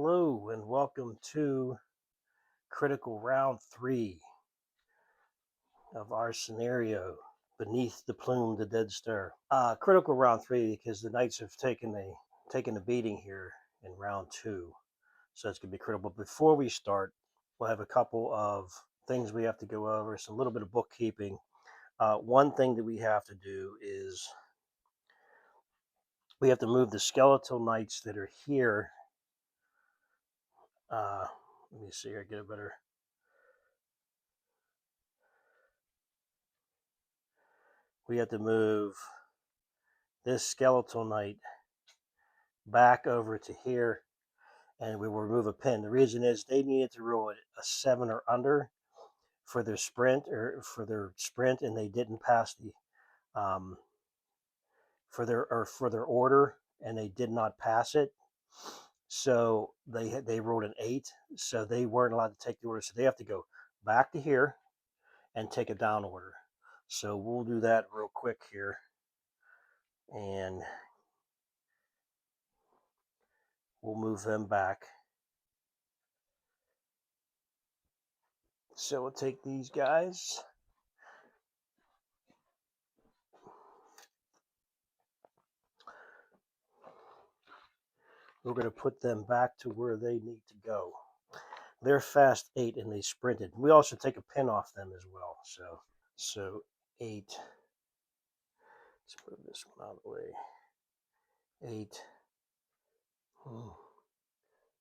Hello and welcome to critical round 3 of our scenario, Beneath the Plume, the Dead Star. Critical round 3 because the Knights have taken a beating here in round 2, so it's gonna be critical. But before we start, we'll have a couple of things we have to go over. It's a little bit of bookkeeping. One thing that we have to do is we have to move the skeletal knights that are here. Let me see here, get a better. We have to move this skeletal knight back over to here, and we will remove a pin. The reason is they needed to roll a 7 or under for their sprint, and they didn't pass the for their order, and they did not pass it. So they rolled an 8, so they weren't allowed to take the order. So they have to go back to here and take a down order. So we'll do that real quick here, and we'll move them back. So we'll take these guys. We're going to put them back to where they need to go. They're fast 8 and they sprinted. We also take a pin off them as well. So 8. Let's move this one out of the way. 8.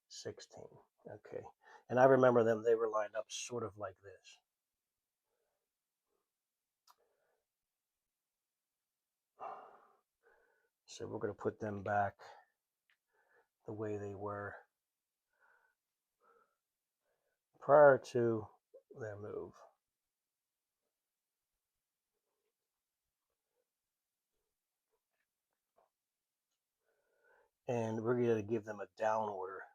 16. Okay. And I remember them. They were lined up sort of like this. So we're going to put them back the way they were prior to their move. And we're going to give them a down order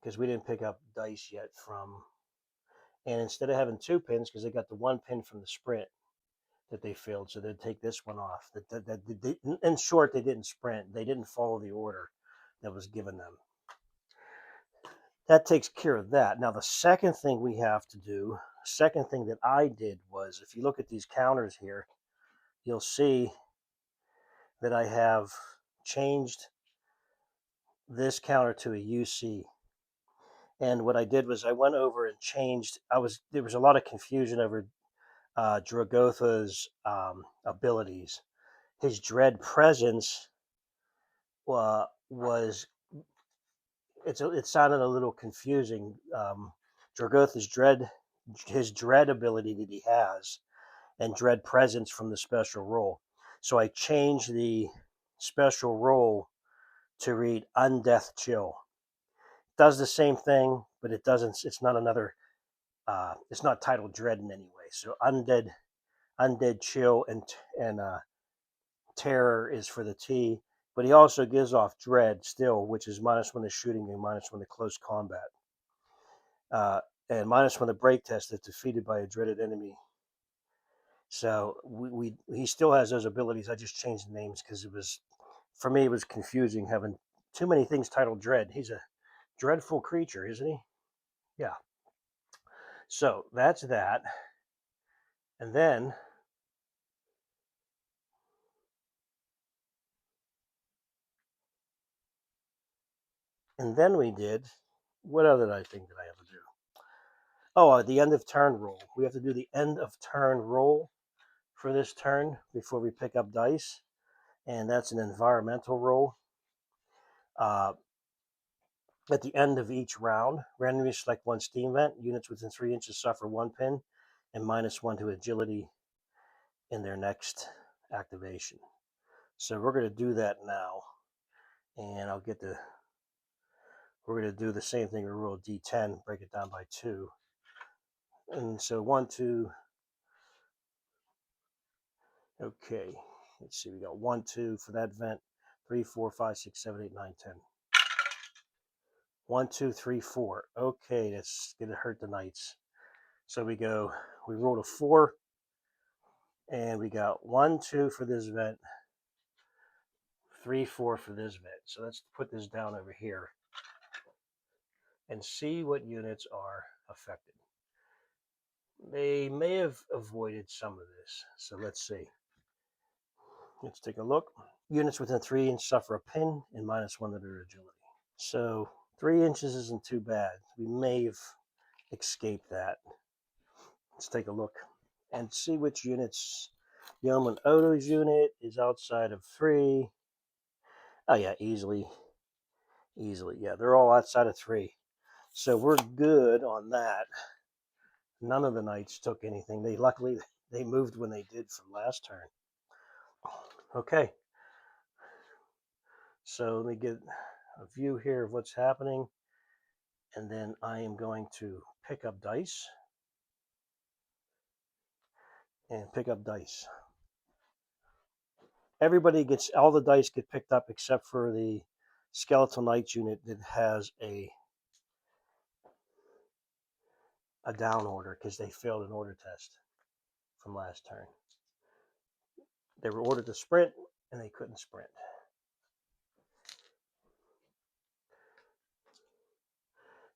because we didn't pick up dice yet from. And instead of having 2 pins, because they got the 1 pin from the sprint that they failed, so they'd take this one off. In short, they didn't sprint. They didn't follow the order that was given them. That takes care of that. Now, the second thing we have to do, second thing that I did was, if you look at these counters here, you'll see that I have changed this counter to a UC. And what I did was I went over and changed. There was a lot of confusion over Dragotha's abilities. His dread presence was it sounded a little confusing. Dragotha's his dread ability that he has, and dread presence from the special role. So I changed the special role to read undeath chill. It does the same thing, but it doesn't. It's not another. It's not titled dread in any way. So undead chill and terror is for the T, but he also gives off dread still, which is -1 to shooting and -1 to close combat, and -1 to break test if defeated by a dreaded enemy. So he still has those abilities. I just changed the names because for me it was confusing having too many things titled dread. He's a dreadful creature, isn't he? Yeah. So that's that, and then we did. What other did I think that I have to do? Oh, the end of turn roll. We have to do the end of turn roll for this turn before we pick up dice, and that's an environmental roll. At the end of each round, randomly select 1 steam vent. Units within 3 inches suffer 1 pin and -1 to agility in their next activation. So we're going to do that now, and we're going to do the same thing. We roll D10, break it down by 2. And so 1, 2. Okay, let's see. We got 1, 2 for that vent. 3, 4, 5, 6, 7, 8, 9, 10. 1, 2, 3, 4. Okay, that's gonna hurt the knights. So we rolled a 4, and we got 1, 2 for this vent, 3, 4 for this vent. So let's put this down over here. and see what units are affected. They may have avoided some of this, so let's see. Let's take a look. Units within 3 inches suffer a pin and -1 to their agility. So 3 inches isn't too bad. We may have escaped that. Let's take a look and see which units. Yeoman Odo's unit is outside of 3. Oh yeah, easily. Yeah, they're all outside of 3. So we're good on that. None of the knights took anything. Luckily they moved when they did from last turn. Okay. So let me get a view here of what's happening. And then I am going to pick up dice. And pick up dice. Everybody gets, all the dice get picked up except for the Skeletal Knights unit that has a down order because they failed an order test from last turn. They were ordered to sprint and they couldn't sprint.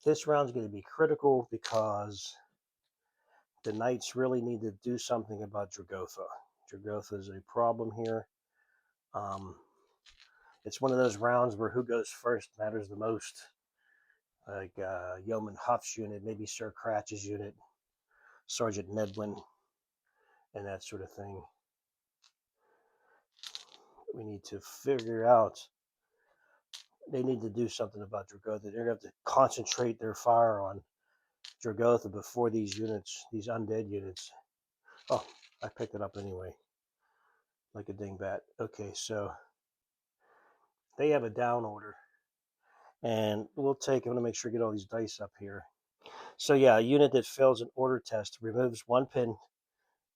This round's going to be critical because the Knights really need to do something about Dragotha. Dragotha is a problem here. It's one of those rounds where who goes first matters the most. Like Yeoman Huff's unit, maybe Sir Cratch's unit, Sergeant Medwin, and that sort of thing. We need to figure out. They need to do something about Dragotha. They're going to have to concentrate their fire on Dragotha before these units, these undead units. Oh, I picked it up anyway. Like a dingbat. Okay, so they have a down order. And we'll take, I'm going to make sure I get all these dice up here. So yeah, a unit that fails an order test removes 1 pin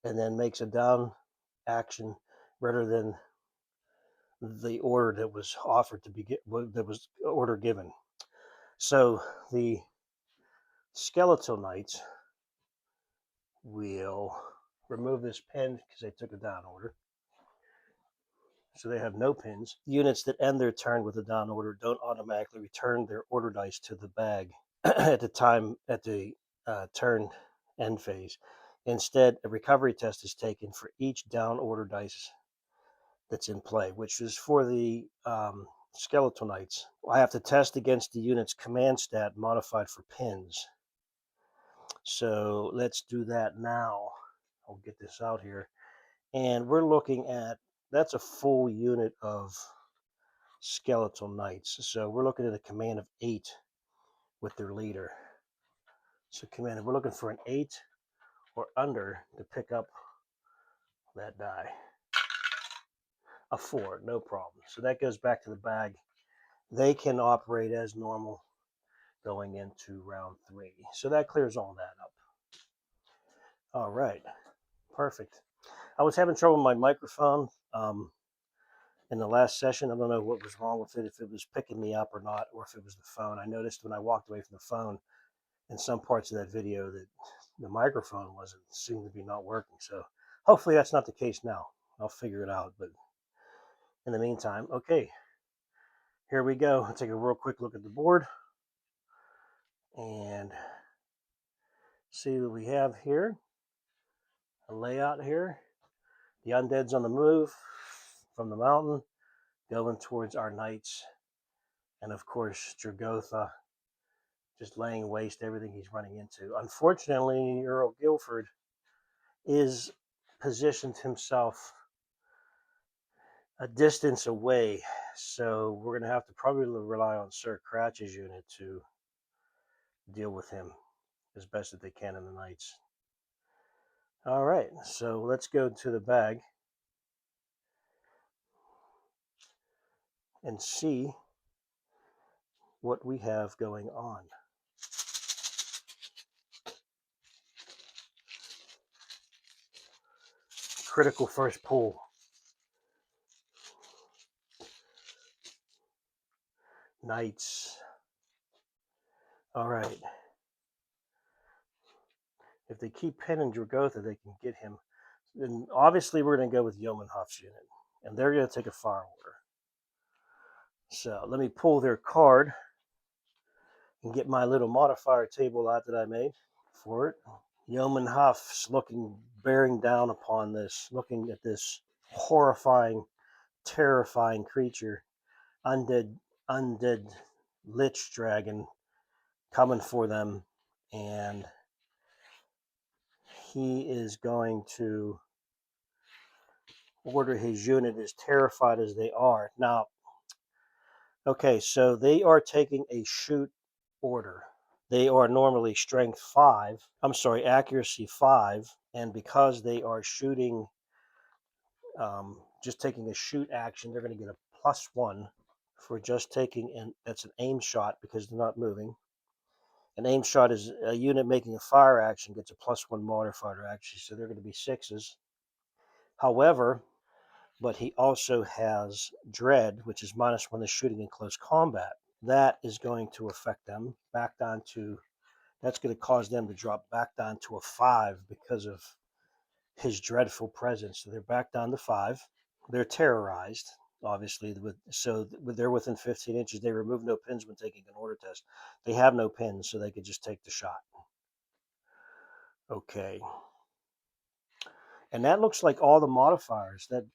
and then makes a down action rather than the order that was offered to be, that was order given. So the Skeletal Knights will remove this pin because they took a down order. So they have no pins. Units that end their turn with a down order don't automatically return their order dice to the bag at the turn end phase. Instead, a recovery test is taken for each down order dice that's in play, which is for the Skeletal Knights. I have to test against the unit's command stat modified for pins. So let's do that now. I'll get this out here. And we're looking at, that's a full unit of Skeletal Knights. So we're looking at a command of 8 with their leader. So command, we're looking for an 8 or under to pick up that die. A 4, no problem. So that goes back to the bag. They can operate as normal going into round 3. So that clears all that up. All right, perfect. I was having trouble with my microphone in the last session. I don't know what was wrong with it, if it was picking me up or not, or if it was the phone. I noticed when I walked away from the phone in some parts of that video that the microphone seemed to be not working. So hopefully that's not the case now. I'll figure it out. But in the meantime, okay, here we go. I'll take a real quick look at the board and see what we have here. A layout here. The undead's on the move from the mountain, going towards our knights. And of course, Dragotha just laying waste everything he's running into. Unfortunately, Earl Guilford is positioned himself a distance away, so we're going to have to probably rely on Sir Cratch's unit to deal with him as best that they can in the Knights. All right, so let's go to the bag and see what we have going on. Critical first pull. Knights. All right. If they keep pinning Dragotha, they can get him. Then obviously we're going to go with Yeoman Huff's unit, and they're going to take a fire order. So let me pull their card and get my little modifier table out that I made for it. Yeoman Huff's bearing down upon this, looking at this horrifying, terrifying creature, undead lich dragon coming for them, and he is going to order his unit, as terrified as they are. Now, okay, so they are taking a shoot order. They are normally strength 5, accuracy 5, and because they are shooting, just taking a shoot action, they're going to get a +1 for just taking, that's an aim shot because they're not moving. An aim shot is a unit making a fire action gets a +1 modifier actually, so they're going to be 6s. However, but he also has dread, which is -1 to shooting in close combat. That is going to affect them back down to, that's going to cause them to drop back down to a 5 because of his dreadful presence. So they're back down to 5. They're terrorized, obviously. They're within 15 inches. They remove no pins when taking an order test. They have no pins, so they could just take the shot. Okay. And that looks like all the modifiers. That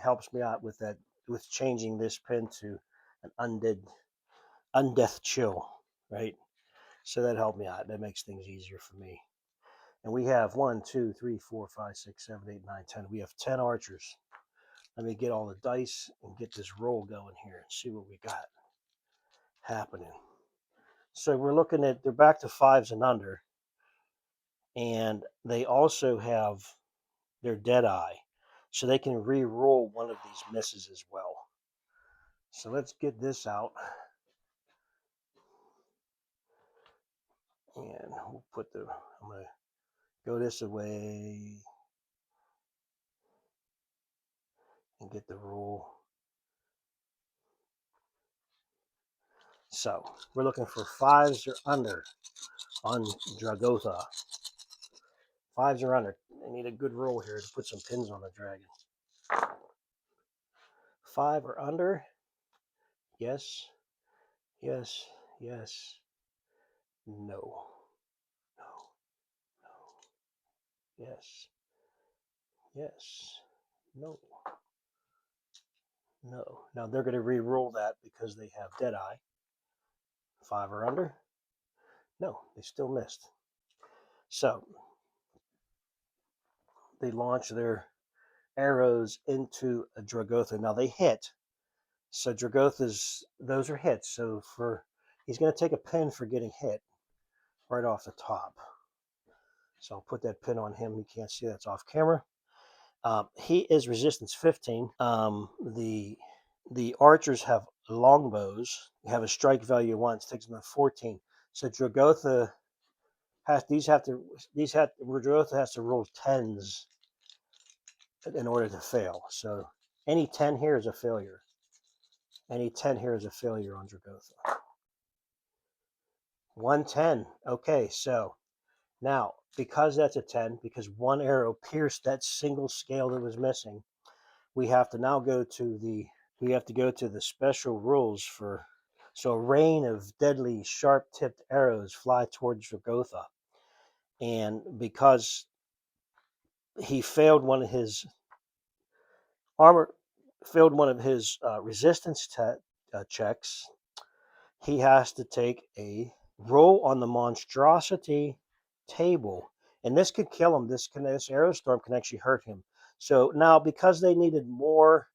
helps me out with that, with changing this pin to an undeath chill, right? So that helped me out. That makes things easier for me. And we have 1, 2, 3, 4, 5, 6, 7, 8, 9, 10. We have 10 archers. Let me get all the dice and get this roll going here and see what we got happening. So we're looking at, they're back to 5s and under. And they also have their dead eye. So they can re-roll one of these misses as well. So let's get this out. And we'll put I'm going to go this away and get the roll. So we're looking for 5s or under on Dragotha. 5s or under. I need a good roll here to put some pins on the dragon. 5 or under. Yes. Yes. Yes. No. No. No. Yes. Yes. No. No. Now they're going to re-roll that because they have Deadeye. 5 or under. No, they still missed. So they launch their arrows into a Dragotha. Now they hit. So those are hits. So he's going to take a pin for getting hit right off the top. So I'll put that pin on him. You can't see that's off camera. He is resistance 15. The archers have longbows. They have a strike value of 1. It takes them to 14. So Dragotha Dragotha has to roll 10s in order to fail. So any 10 here is a failure. Any 10 here is a failure on Dragotha. 110. Okay, so now because that's a 10, because one arrow pierced that single scale that was missing, we have to now go to the special rules for, so a rain of deadly sharp-tipped arrows fly towards Dragotha. And because he failed one of his resistance checks, he has to take a roll on the monstrosity table, and this could kill him. This arrow storm can actually hurt him. So now, because they needed more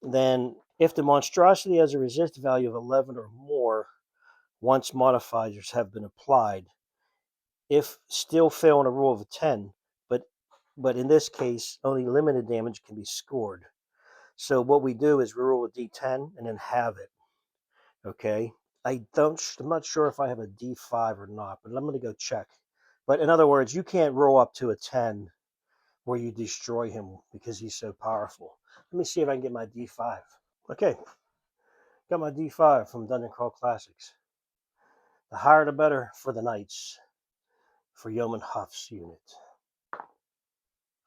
than, if the monstrosity has a resist value of 11 or more, once modifiers have been applied, if still failing a roll of a 10, but in this case, only limited damage can be scored. So what we do is we roll a d10 and then have it. Okay. I'm not sure if I have a d5 or not, but I'm going to go check. But in other words, you can't roll up to a 10 where you destroy him because he's so powerful. Let me see if I can get my d5. Okay. Got my d5 from Dungeon Crawl Classics. The higher the better for the knights. For Yeoman Huff's unit.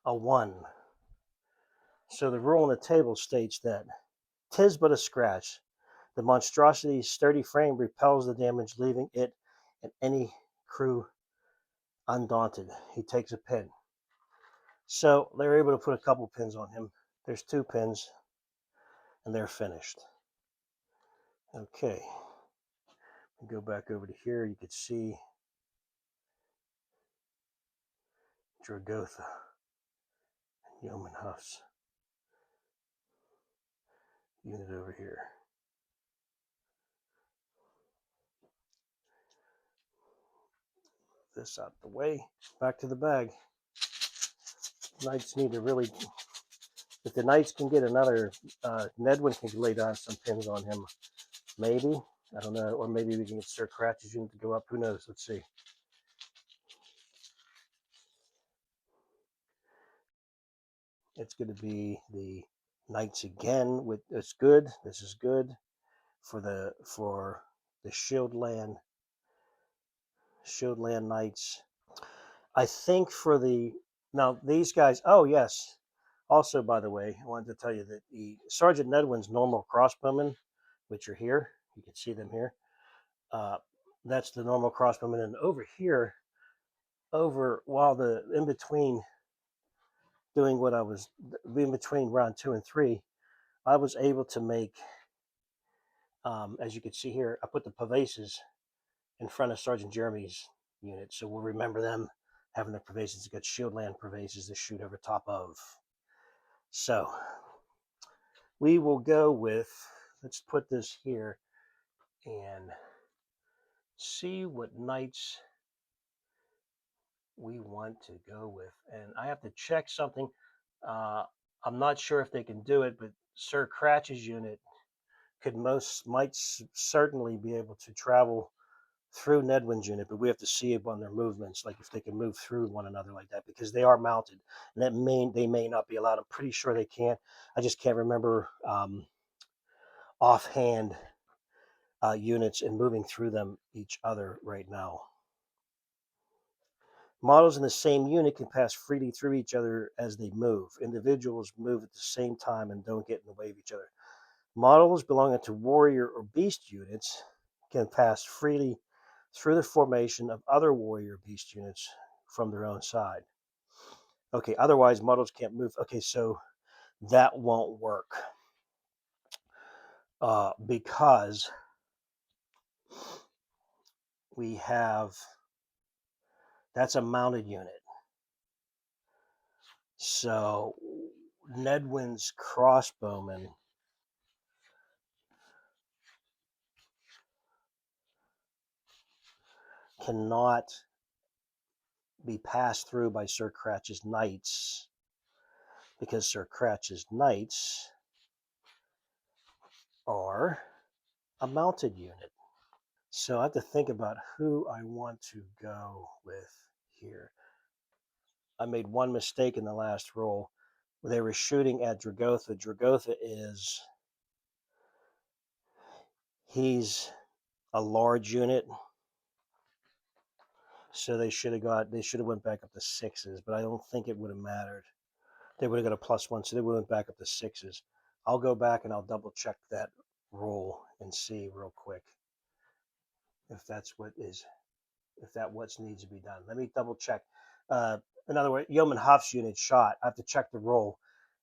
A 1. So the rule on the table states that 'tis but a scratch. The monstrosity's sturdy frame repels the damage, leaving it and any crew undaunted. He takes a pin. So they're able to put a couple pins on him. There's 2 pins, and they're finished. Okay. Go back over to here. You can see Dragotha and Yeoman Huff's unit over here. This out the way. Back to the bag. Knights need to really, if the Knights can get another, Nedwin can lay down some pins on him. Maybe. I don't know. Or maybe we can get Sir Cratch's unit to go up. Who knows? Let's see. It's going to be the Knights again. With it's good. This is good for the Shieldland Knights. I think for the now these guys. Oh yes. Also, by the way, I wanted to tell you that the Sergeant Nedwin's normal crossbowmen, which are here, you can see them here. That's the normal crossbowmen, and over here, while the in between doing what I was in between round 2 and 3, I was able to make, as you can see here, I put the Pavaces in front of Sergeant Jeremy's unit, so we'll remember them having their Pavaces. It's got Shieldland Pavaces to shoot over top of. So we will go with, let's put this here and see what Knights we want to go with. And I have to check something. I'm not sure if they can do it, but Sir Cratch's unit might certainly be able to travel through Nedwin's unit, but we have to see upon their movements, like if they can move through one another like that, because they are mounted, and they may not be allowed. I'm pretty sure they can. I just can't remember offhand units and moving through them each other right now. Models in the same unit can pass freely through each other as they move. Individuals move at the same time and don't get in the way of each other. Models belonging to warrior or beast units can pass freely through the formation of other warrior beast units from their own side. Okay, otherwise models can't move. Okay, so that won't work because we have, that's a mounted unit. So Nedwin's crossbowmen cannot be passed through by Sir Cratch's Knights because Sir Cratch's Knights are a mounted unit. So I have to think about who I want to go with here. I made one mistake in the last roll. They were shooting at Dragotha. Dragotha he's a large unit. So they should have went back up to 6s, but I don't think it would have mattered. They would have got a +1, so they went back up to 6s. I'll go back and I'll double check that roll and see real quick if that's what needs to be done. Let me double check. In other words, Yeoman Huff's unit shot. I have to check the roll.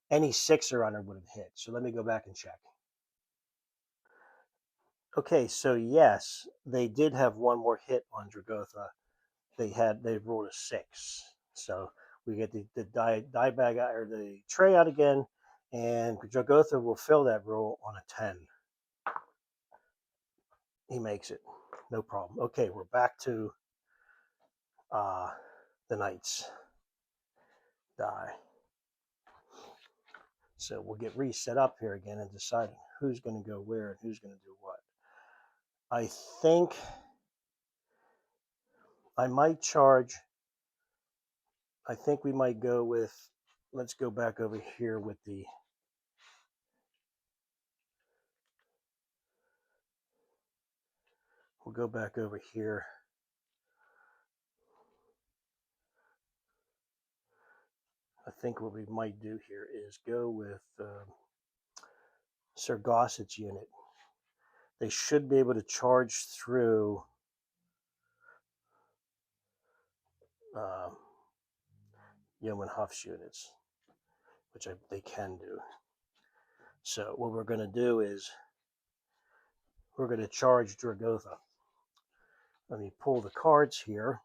Any 6er on her would have hit. So let me go back and check. Okay, so yes, they did have one more hit on Dragotha. They rolled a 6. So we get the die bag out, or the tray out again, and Dragotha will fill that roll on a 10. He makes it, no problem. Okay, we're back to the Knights die. So we'll get reset up here again and deciding who's going to go where and who's going to do what. I think I might charge. I think we might go with, let's go back over here with the, we'll go back over here. I think what we might do here is go with Sir Gossett's unit. they should be able to charge through Yeoman Huff's units, which they can do. So what we're going to do is we're going to charge Dragotha. Let me pull the cards here.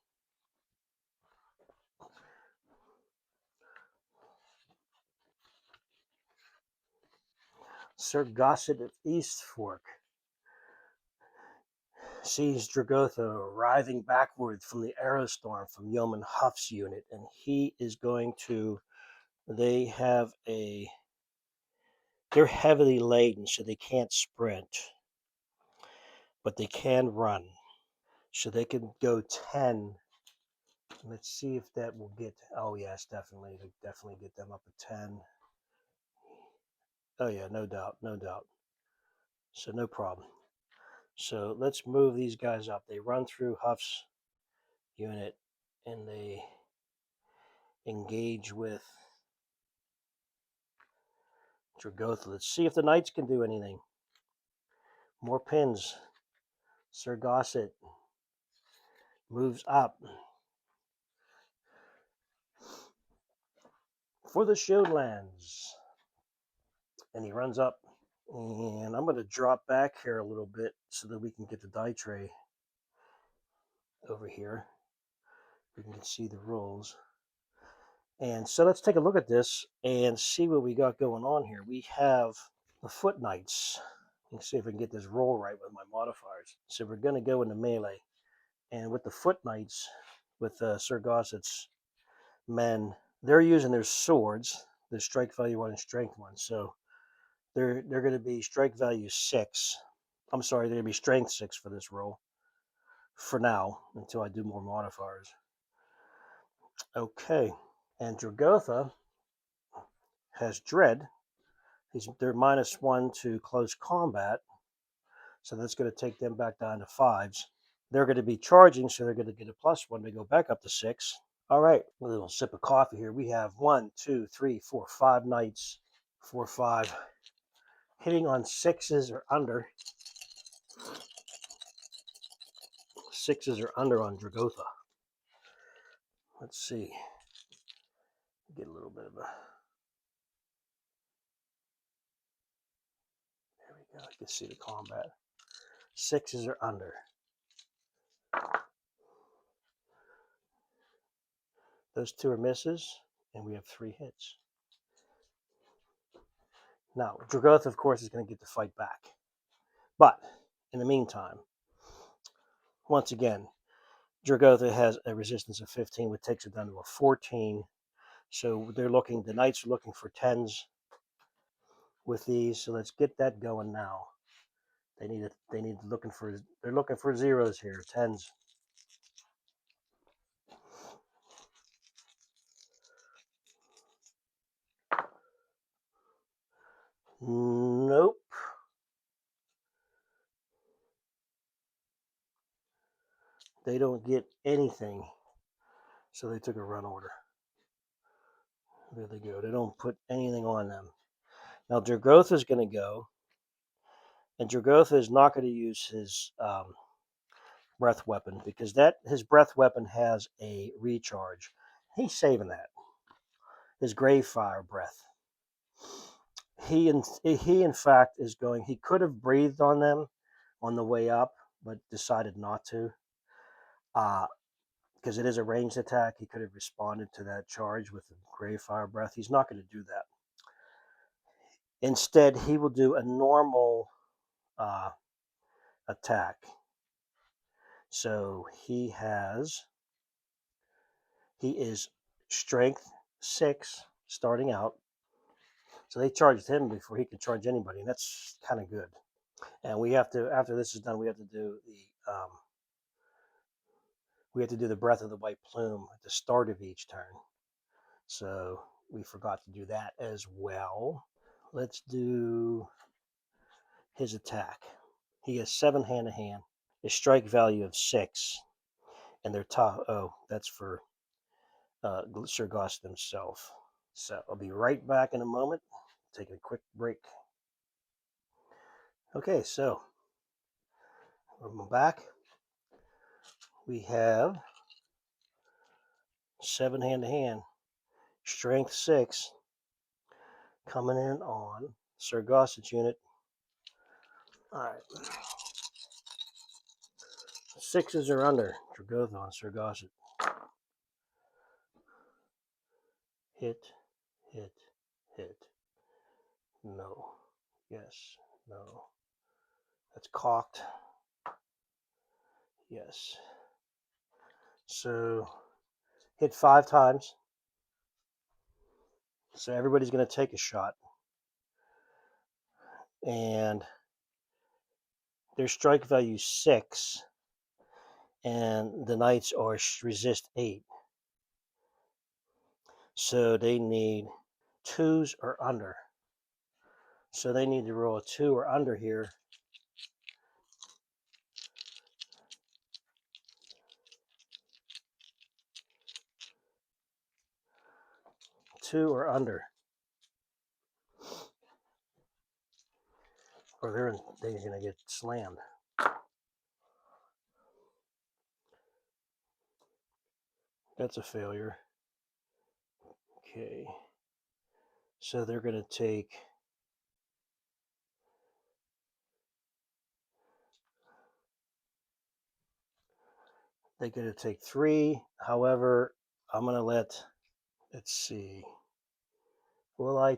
Sir Gossett of East Fork sees Dragotha arriving backward from the Aerostorm from Yeoman Huff's unit, and he is going to. They're heavily laden, so they can't sprint, but they can run. So they can go 10. Let's see if that will get. Oh yes, definitely get them up to 10. Oh yeah, no doubt, no doubt. So no problem. So let's move these guys up. They run through Huff's unit and they engage with Dragotha. Let's see if the knights can do anything. More pins. Sir Gossett moves up for the Shieldlands. And he runs up. And I'm going to drop back here a little bit so that we can get the die tray over here. We can see the rules. And so let's take a look at this and see what we got going on here. We have the Foot Knights. Let's see if we can get this roll right with my modifiers. So we're going to go into melee. And with the Foot Knights, with Sir Gossett's men, they're using their swords, the strike value 1 and strength 1. So they're going to be strike value 6. I'm sorry, they're going to be strength 6 for this roll. For now, until I do more modifiers. Okay. And Dragotha has Dread. They're -1 to close combat. So that's going to take them back down to 5s. They're going to be charging, so they're going to get a +1 to go back up to 6. All right, a little sip of coffee here. We have 1, 2, 3, 4, 5 knights. 4, 5. Hitting on 6s or under. 6s or under on Dragotha. Let's see. Get a little bit of a. There we go. I can see the combat. 6s are under. Those 2 are misses, and we have 3 hits. Now, Dragotha, of course, is going to get the fight back. But, in the meantime, once again, Dragotha has a resistance of 15, which takes it down to a 14. So the knights are looking for 10s with these. So let's get that going now. They're looking for 0s here, 10s. Nope. They don't get anything. So they took a run order. There they go. They don't put anything on them. Now Dragotha is going to go. And Dragotha is not going to use his breath weapon because his breath weapon has a recharge. He's saving that. His grave fire breath. He in fact is going. He could have breathed on them on the way up, but decided not to. Because it is a ranged attack, he could have responded to that charge with a grave fire breath. He's not going to do that. Instead, he will do a normal attack. So he is strength 6 starting out. So they charged him before he could charge anybody, and that's kind of good. And we have to, after this is done, we have to do the breath of the White Plume at the start of each turn. So we forgot to do that as well. Let's do his attack. He has 7 hand-to-hand. His strike value of 6, and their top. Oh, that's for Sir Goss himself. So I'll be right back in a moment. Take a quick break. Okay, so From back, we have 7 hand-to-hand. Strength 6 coming in on Dragotha's unit. Alright. 6s are under. Dragotha on Dragotha. Hit, hit, hit. No. Yes. No. That's cocked. Yes. So hit 5 times. So everybody's going to take a shot. And their strike value 6. And the knights are resist 8. So they need 2s or under. So they need to roll a 2 or under here. Two or under. Or they're going to get slammed. That's a failure. Okay. So they're going to take... They're going to take 3. However, I'm going to let's see. Will I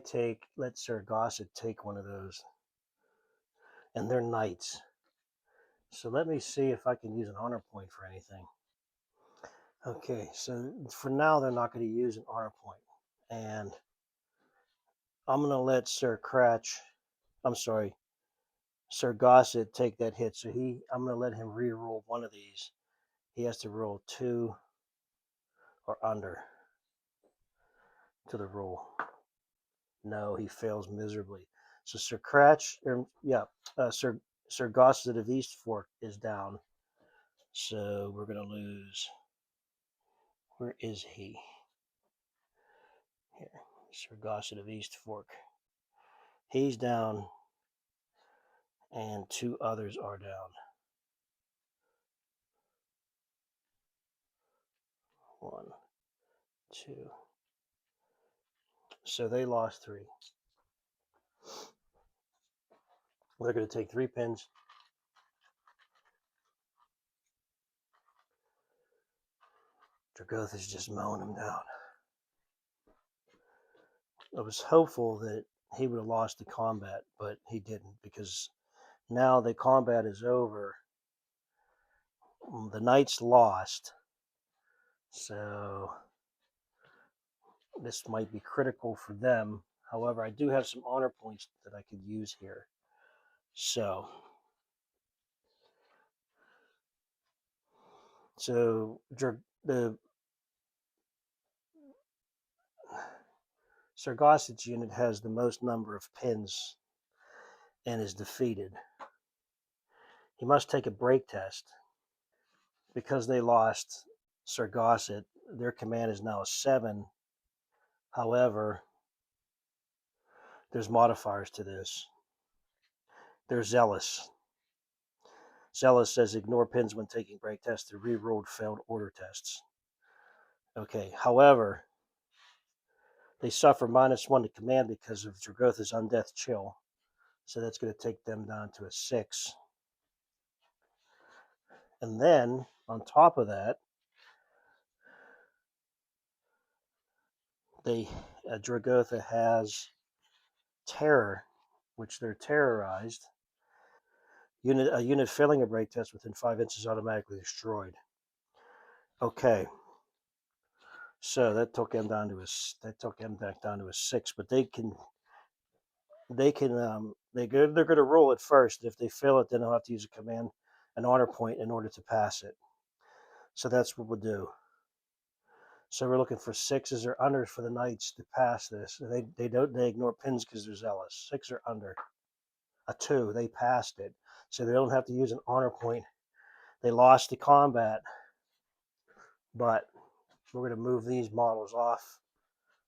let Dragotha take one of those? And they're knights. So let me see if I can use an honor point for anything. Okay, so for now, they're not going to use an honor point. And I'm going to let Dragotha take that hit. So I'm going to let him re-roll one of these. He has to roll 2 or under to the roll. No, he fails miserably. So Sir Dragotha of East Fork is down. So we're going to lose. Where is he? Here, Sir Dragotha of East Fork. He's down, and 2 others are down. 1, 2. So they lost 3. They're going to take 3 pins. Dragotha's just mowing them down. I was hopeful that he would have lost the combat, but he didn't, because now the combat is over. The knights lost, so this might be critical for them. However, I do have some honor points that I could use here. So the Dragotha's unit has the most number of pins and is defeated. He must take a break test. Because they lost Dragotha, their command is now a 7. However, there's modifiers to this. They're zealous. Zealous says ignore pins when taking break tests to re-rolled failed order tests. Okay, however, they suffer -1 to command because of Dragotha's undeath chill. So that's going to take them down to a 6. And then, on top of that, Dragotha has terror, which they're terrorized. A unit failing a break test within 5 inches automatically destroyed. Okay, so that took them back down to a 6. But they're going to roll it first. If they fail it, then they'll have to use an honor point in order to pass it. So that's what we'll do. So we're looking for 6s or unders for the knights to pass this. They ignore pins because they're zealous. 6 or under. A 2, they passed it. So they don't have to use an honor point. They lost the combat, but we're going to move these models off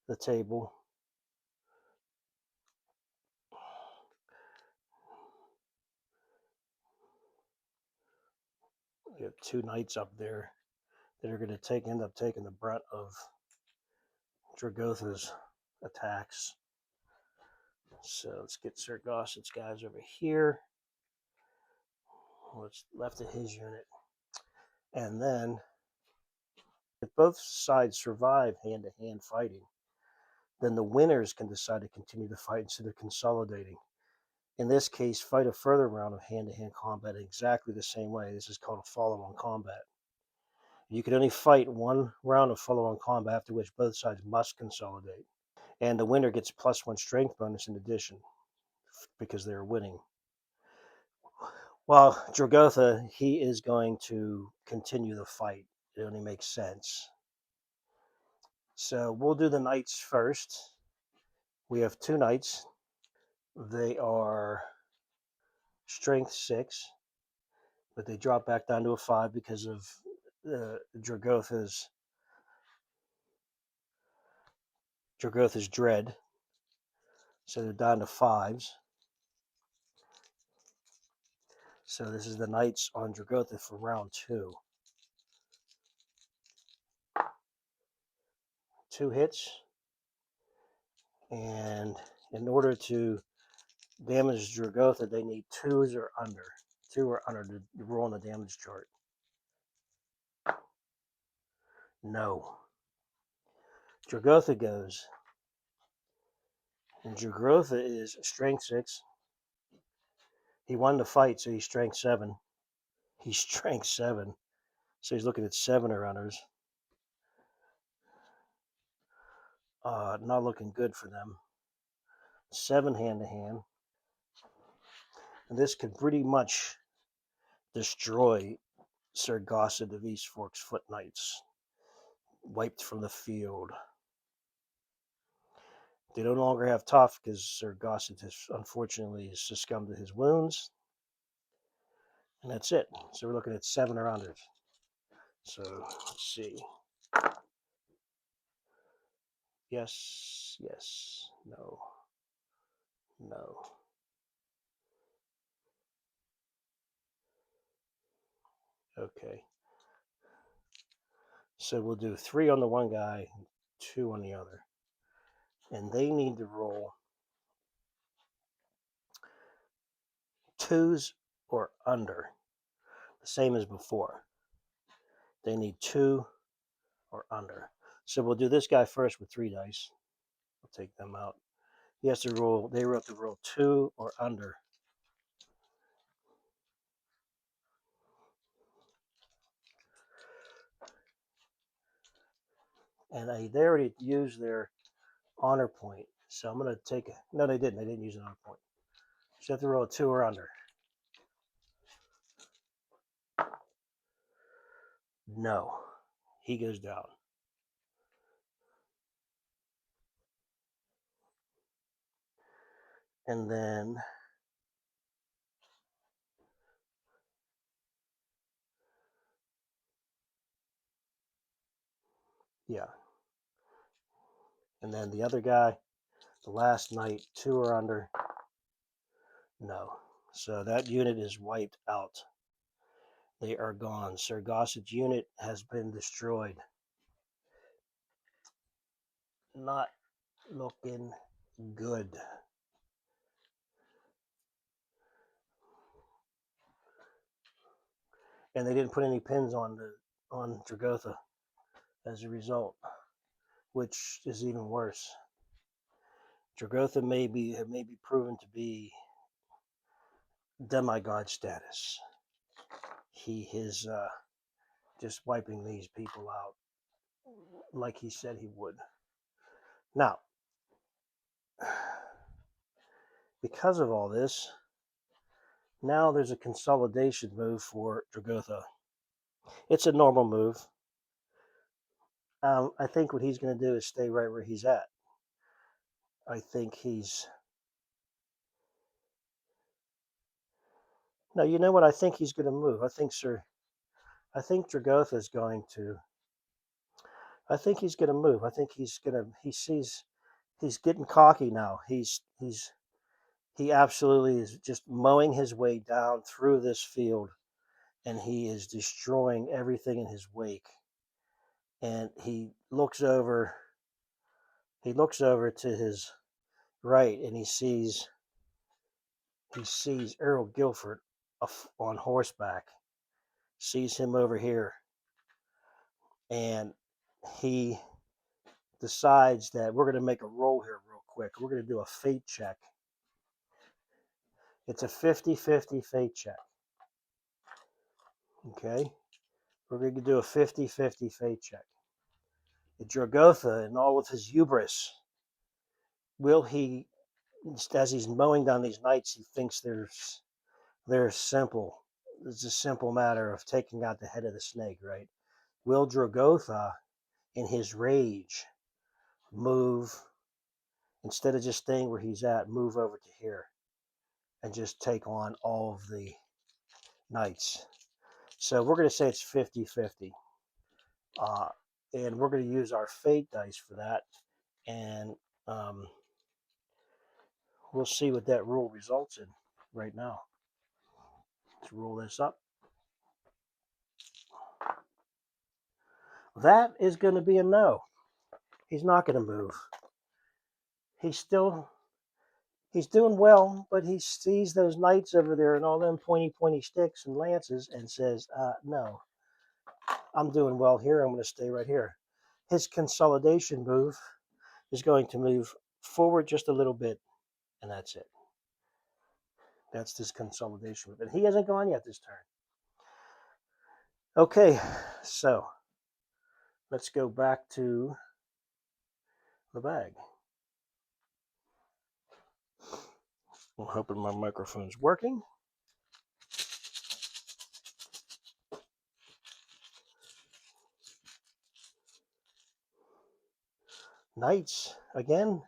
the table. We have 2 knights up there that are going to end up taking the brunt of Dragotha's attacks. So let's get Sir Gossip's guys over here. What's left of his unit. And then, if both sides survive hand-to-hand fighting, then the winners can decide to continue the fight instead of consolidating. In this case, fight a further round of hand-to-hand combat in exactly the same way. This is called a follow-on combat. You can only fight one round of follow-on combat, after which both sides must consolidate. And the winner gets +1 strength bonus in addition, because they're winning. While Dragotha, he is going to continue the fight. It only makes sense. So we'll do the knights first. We have 2 knights. They are strength 6, but they drop back down to a 5 because of Dragotha's dread. So they're down to 5s. So this is the knights on Dragotha for round 2. 2 hits. And in order to damage Dragotha, they need 2s or under. 2 or under to roll on the damage chart. No. Dragotha goes. And Dragotha is strength 6. He won the fight, so he's strength 7. He's strength 7. So he's looking at 7 or unders. Not looking good for them. 7 hand-to-hand. And this could pretty much destroy Sir Gossip of East Fork's Foot Knights. Wiped from the field. They no longer have tough because Sir Gossip has unfortunately succumbed to his wounds. And that's it. So we're looking at 7 or unders. So let's see. Yes, yes, no, no. Okay. So we'll do 3 on the one guy, 2 on the other. And they need to roll 2s or under. The same as before. They need 2 or under. So we'll do this guy first with 3 dice. I'll take them out. He has to roll, they have to roll 2 or under. And they already used their honor point. So I'm going to take it. No, they didn't. They didn't use an honor point. So you have to roll 2 or under. No. He goes down. And then yeah. And then the other guy, the last knight, 2 or under. No. So that unit is wiped out. They are gone. Sir Gossip's unit has been destroyed. Not looking good. And they didn't put any pins on Dragotha as a result, which is even worse. Dragotha may be proven to be demigod status. He is just wiping these people out like he said he would. Now, because of all this, now there's a consolidation move for Dragotha. It's a normal move. I think what he's going to do is stay right where he's at. I think he's... No, you know what? I think he's going to move. I think Dragotha is going to... I think he's going to move. I think he's going to... He's getting cocky now. He absolutely is just mowing his way down through this field and he is destroying everything in his wake. And he looks over to his right, and he sees Earl Guilford on horseback. Sees him over here, and he decides that we're going to make a roll here real quick. We're going to do a fate check. It's a 50-50 fate check. Okay? We're going to do a 50-50 fate check. Dragotha, in all of his hubris, will he, as he's mowing down these knights, he thinks they're simple. It's a simple matter of taking out the head of the snake, right? Will Dragotha, in his rage, move, instead of just staying where he's at, move over to here and just take on all of the knights? So we're going to say it's 50-50. And we're going to use our fate dice for that. And we'll see what that rule results in right now. Let's roll this up. That is going to be a no. He's not going to move. He's doing well, but he sees those knights over there and all them pointy sticks and lances and says, no, I'm doing well here. I'm going to stay right here. His consolidation move is going to move forward just a little bit, and that's it. That's this consolidation move. And he hasn't gone yet this turn. Okay, so let's go back to the bag. I'm hoping my microphone's working. Knights again.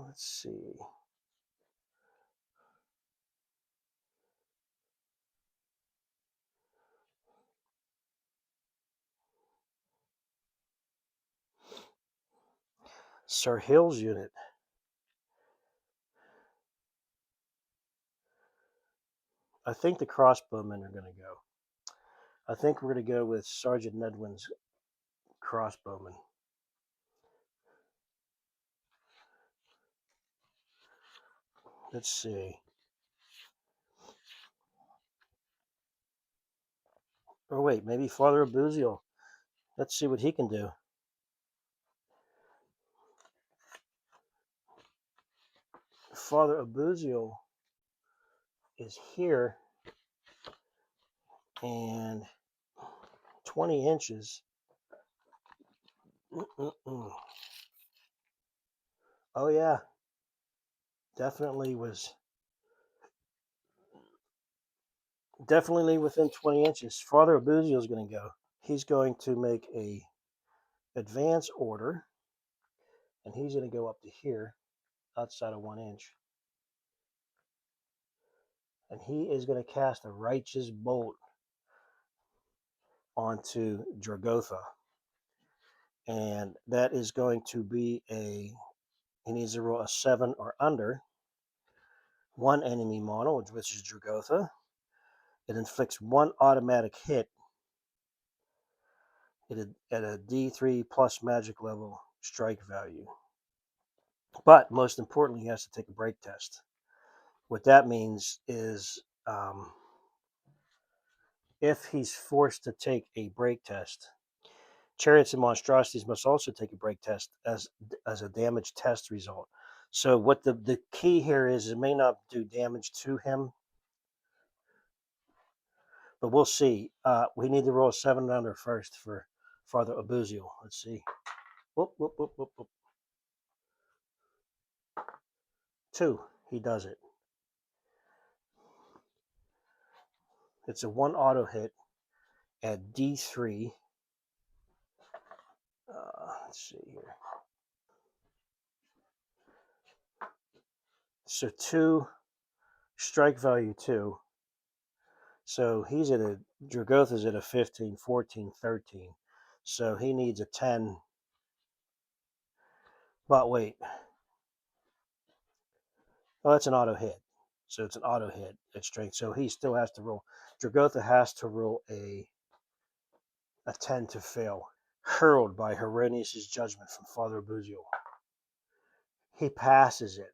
Let's see. Sir Hill's unit. I think the crossbowmen are going to go. I think we're going to go with Sergeant Nedwin's crossbowmen. Let's see. Or wait, maybe Father Abuziel. Let's see what he can do. Father Abuziel is here, and 20 inches. Oh yeah, definitely within 20 inches. Father Abuziel is going to go. He's going to make a advance order, and he's going to go up to here, outside of 1 inch. And he is going to cast a righteous bolt onto Dragotha. And that is going to be he needs to roll a 7 or under. One enemy model, which is Dragotha. It inflicts one automatic hit at a D3 plus magic level strike value. But most importantly, he has to take a break test. What that means is if he's forced to take a break test, chariots and monstrosities must also take a break test as a damage test result. So what the key here is, it may not do damage to him, but we'll see. We need to roll a 7 under first for Father Abuziel. Let's see. Whoop, whoop, whoop, whoop, whoop. 2. He does it. It's a 1 auto hit at D3. Let's see here. So 2, strike value 2. So he's at Dragotha's at a 15, 14, 13. So he needs a 10. But wait. Oh, that's an auto hit. So it's an auto hit at strength. So he still has to roll. Dragotha has to roll a 10 to fail. Hurled by Hieronymus' judgment from Father Abuziel. He passes it.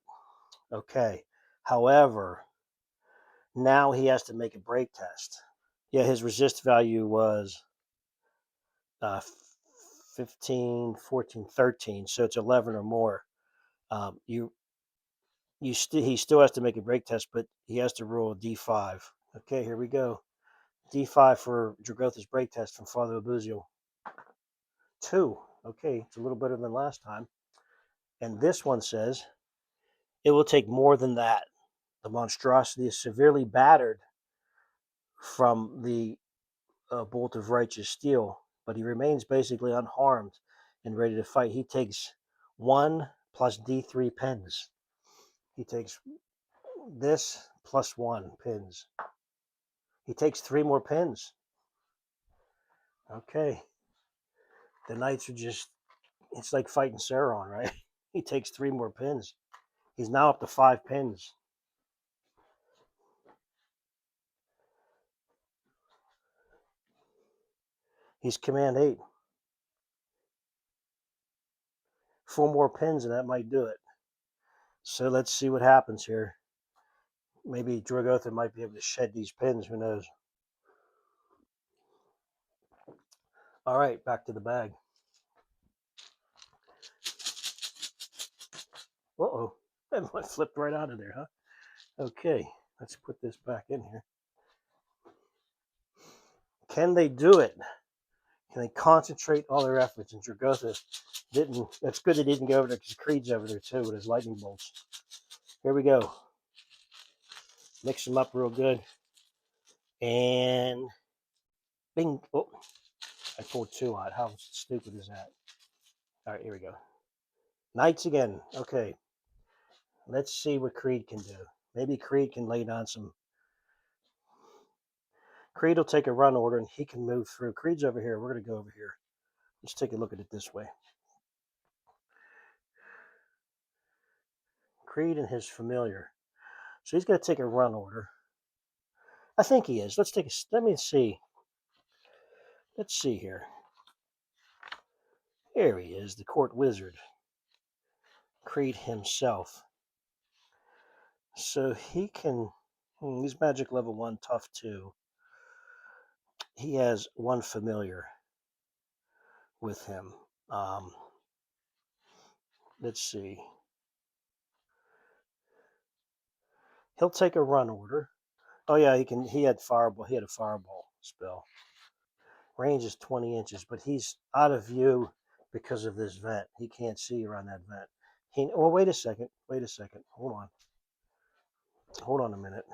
Okay. However, now he has to make a break test. Yeah, his resist value was 15, 14, 13. So it's 11 or more. He still has to make a break test, but he has to roll a D5. Okay, here we go. D5 for Dragotha's break test from Father Abuziel. 2. Okay, it's a little better than last time. And this one says, it will take more than that. The monstrosity is severely battered from the bolt of righteous steel, but he remains basically unharmed and ready to fight. He takes 1 plus D3 pins. He takes this plus 1 pins. He takes 3 more pins. Okay. The knights are just, it's like fighting Sauron, right? He takes 3 more pins. He's now up to 5 pins. He's command 8. 4 more pins and that might do it. So let's see what happens here. Maybe Dragotha might be able to shed these pins. Who knows? All right, back to the bag. Uh-oh. That one flipped right out of there, huh? Okay, let's put this back in here. Can they do it? Can they concentrate all their efforts? And Dragotha didn't. That's good they didn't go over there because Creed's over there too with his lightning bolts. Here we go. Mix them up real good. And bing. Oh, I pulled 2 out. How stupid is that? All right, here we go. Knights again. Okay. Let's see what Creed can do. Maybe Creed can lay down some. Creed will take a run order and he can move through. Creed's over here. We're going to go over here. Let's take a look at it this way. Creed and his familiar. So he's going to take a run order. I think he is. Let me see. Let's see here. Here he is, the court wizard. Creed himself. So he can. He's magic level 1, tough 2. He has 1 familiar with him. Let's see. He'll take a run order. Oh yeah, he can. He had fireball. He had a fireball spell. Range is 20 inches, but he's out of view because of this vent. He can't see around that vent. Well, wait a second. Wait a second. Hold on. Hold on a minute.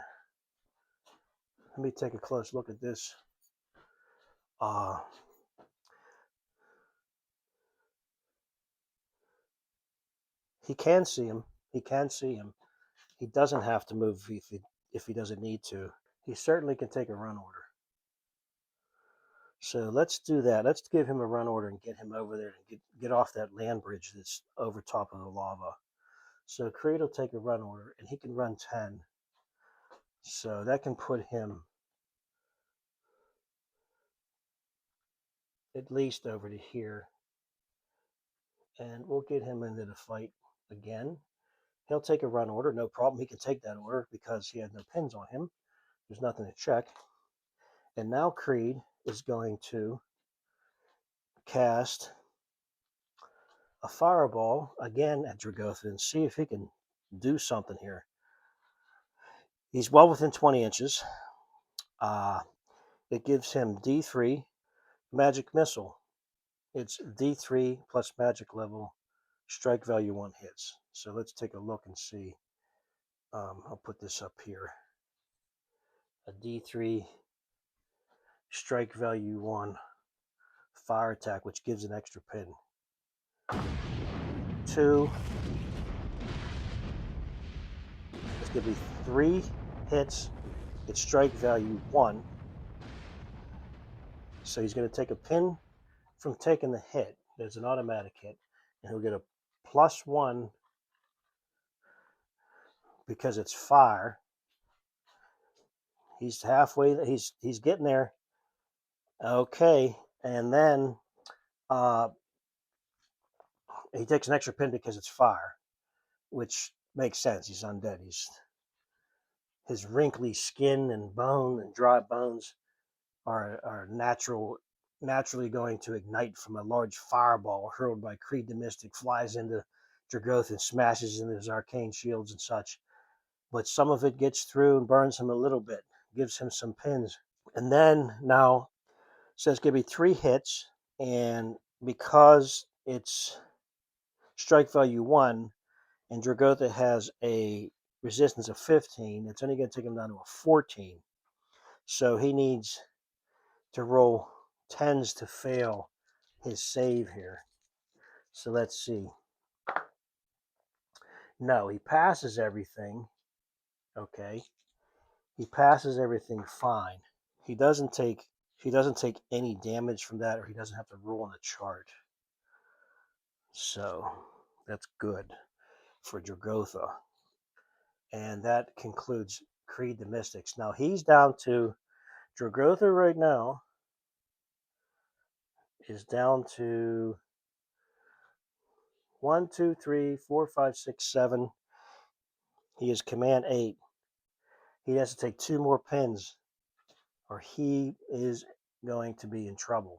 Let me take a close look at this. He can see him. He can see him. He doesn't have to move if he doesn't need to. He certainly can take a run order. So let's do that. Let's give him a run order and get him over there and get off that land bridge that's over top of the lava. So Creed will take a run order and he can run 10. So that can put him at least over to here. And we'll get him into the fight again. He'll take a run order, no problem. He can take that order because he had no pins on him. There's nothing to check. And now Creed is going to cast a fireball again at Dragotha and see if he can do something here. He's well within 20 inches. It gives him D3 magic missile. It's D3 plus magic level, strike value 1 hits. So let's take a look and see. I'll put this up here. A D3 strike value 1 fire attack, which gives an extra pin. 2. It's going to be 3 hits. It's strike value 1. So he's going to take a pin from taking the hit. There's an automatic hit. And he'll get a +1 because it's fire. He's halfway. He's getting there. Okay, and then he takes an extra pin because it's fire, which makes sense. He's undead. His wrinkly skin and bone and dry bones are naturally going to ignite from a large fireball hurled by Creed the Mystic, flies into Dragotha and smashes into his arcane shields and such. But some of it gets through and burns him a little bit, gives him some pins. And then now says give me 3 hits, and because it's strike value 1 and Dragotha has a resistance of 15, it's only going to take him down to a 14. So he needs to roll 10s to fail his save here. So let's see. No, he passes everything. Okay. He passes everything fine. He doesn't take any damage from that, or he doesn't have to roll on the chart. So that's good for Dragotha. And that concludes Creed the Mystics. Now he's down to Dragotha right now is down to 1, 2, 3, 4, 5, 6, 7. He is command 8. He has to take 2 more pins or he is going to be in trouble.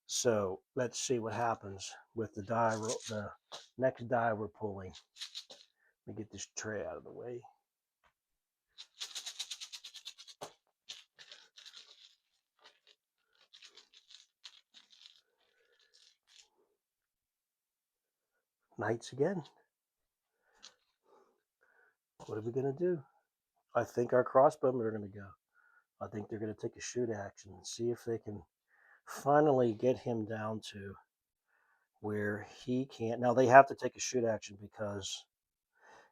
So let's see what happens with the die. The next die we're pulling. Let me get this tray out of the way. Knights again. What are we going to do? I think our crossbowmen are going to go. I think they're going to take a shoot action and see if they can finally get him down to where he can't. Now they have to take a shoot action because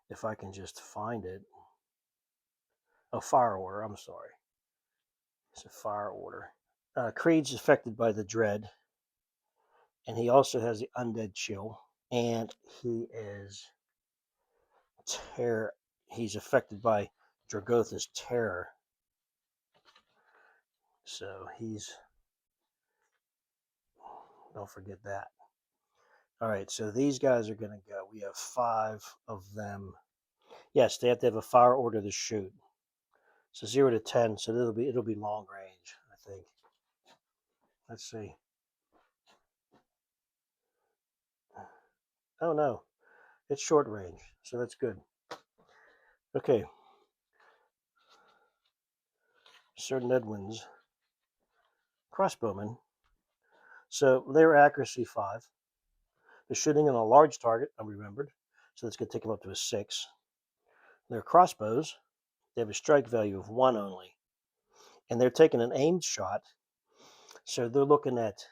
if I can just find it. Oh, fire order. I'm sorry. It's a fire order. Creed's affected by the dread, and he also has the undead chill, and he is terror. He's affected by Dragotha's terror. So don't forget that. All right, so these guys are going to go. We have 5 of them. Yes, they have to have a fire order to shoot. So 0 to 10, so it'll be long range, I think. Let's see. Oh no, it's short range, so that's good. Okay. Sir Nedwin's crossbowmen. So their accuracy 5. They're shooting on a large target, I remembered. So that's going to take them up to a 6. Their crossbows, they have a strike value of 1 only. And they're taking an aimed shot. So they're looking at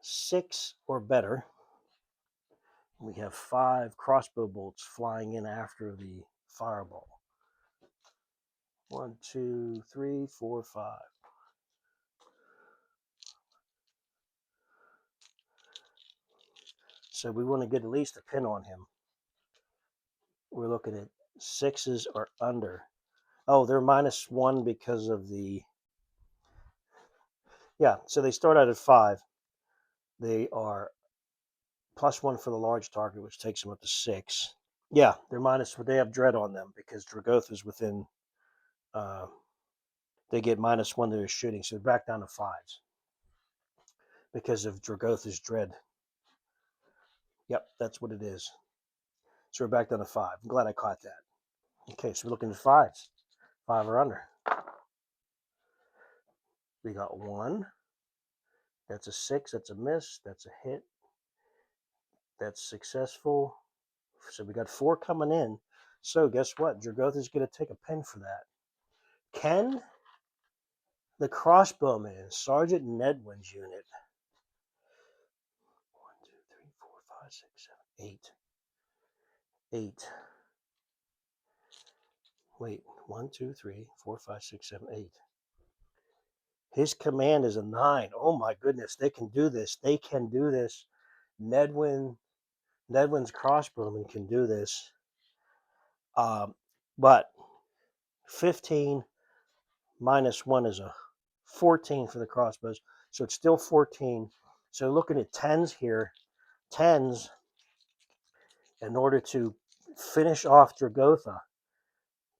6 or better. We have 5 crossbow bolts flying in after the fireball. 1, 2, 3, 4, 5. So we want to get at least a pin on him. We're looking at 6s or under. Oh, they're -1 because of the... Yeah, so they start out at 5. They are +1 for the large target, which takes them up to 6. Yeah, they're they have dread on them because Dragotha is within... they get -1 to their shooting, so they're back down to 5s because of Dragotha's dread. Yep, that's what it is. So we're back down to 5. I'm glad I caught that. Okay, so we're looking at 5s. 5 or under. We got 1. That's a 6. That's a miss. That's a hit. That's successful. So we got 4 coming in. So guess what? Dragotha is going to take a pin for that. Can the crossbowman, Sergeant Nedwin's unit, 1, 2, 3, 4, 5, 6, 7, 8. Wait, 1, 2, 3, 4, 5, 6, 7, 8. His command is a 9. Oh my goodness, they can do this. They can do this. Nedwin's crossbowman can do this. But 15 minus 1 is a 14 for the crossbows. So it's still 14. So looking at 10s here, 10s, in order to finish off Dragotha,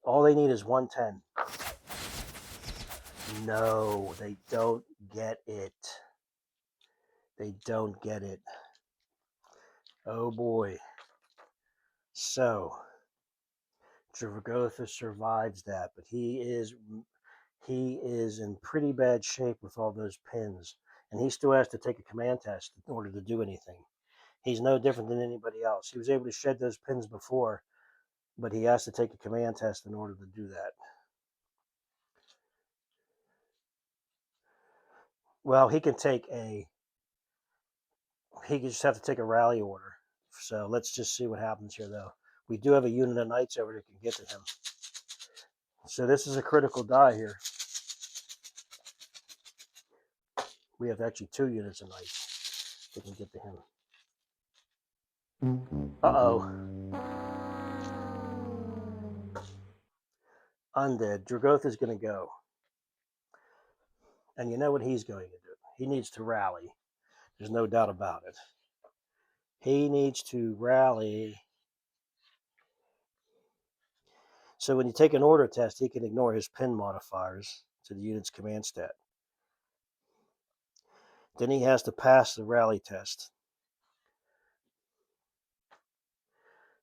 all they need is 110. No, they don't get it. They don't get it. Oh boy. So Dragotha survives that, but he is in pretty bad shape with all those pins, and he still has to take a command test in order to do anything. He's no different than anybody else. He was able to shed those pins before, but he has to take a command test in order to do that. Well, he just have to take a rally order. So let's just see what happens here, though. We do have a unit of knights over that can get to him. So this is a critical die here. We have actually 2 units of knights that can get to him. Uh-oh. Undead. Dragotha is going to go. And you know what he's going to do? He needs to rally. There's no doubt about it. He needs to rally. So when you take an order test, he can ignore his pin modifiers to the unit's command stat. Then he has to pass the rally test.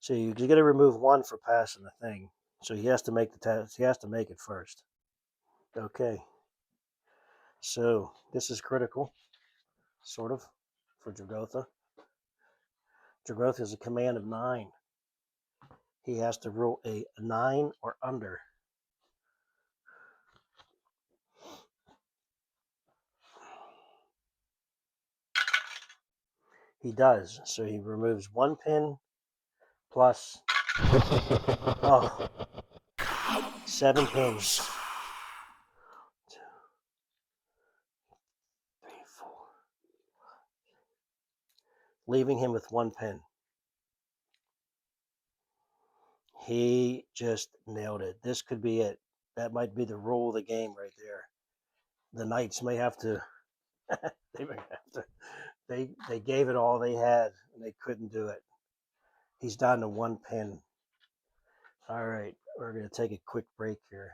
So you're going to remove 1 for passing the thing. So he has to make the test. He has to make it first. Okay. So this is critical, sort of, for Dragotha. Dragotha is a command of 9. He has to roll a 9 or under. He does. So he removes 1 pin plus 7 pins. 2, 3, 4. Leaving him with 1 pin. He just nailed it. This could be it. That might be the rule of the game right there. The Knights may have to. They may have to. They gave it all they had, and they couldn't do it. He's down to 1 pin. All right, we're going to take a quick break here.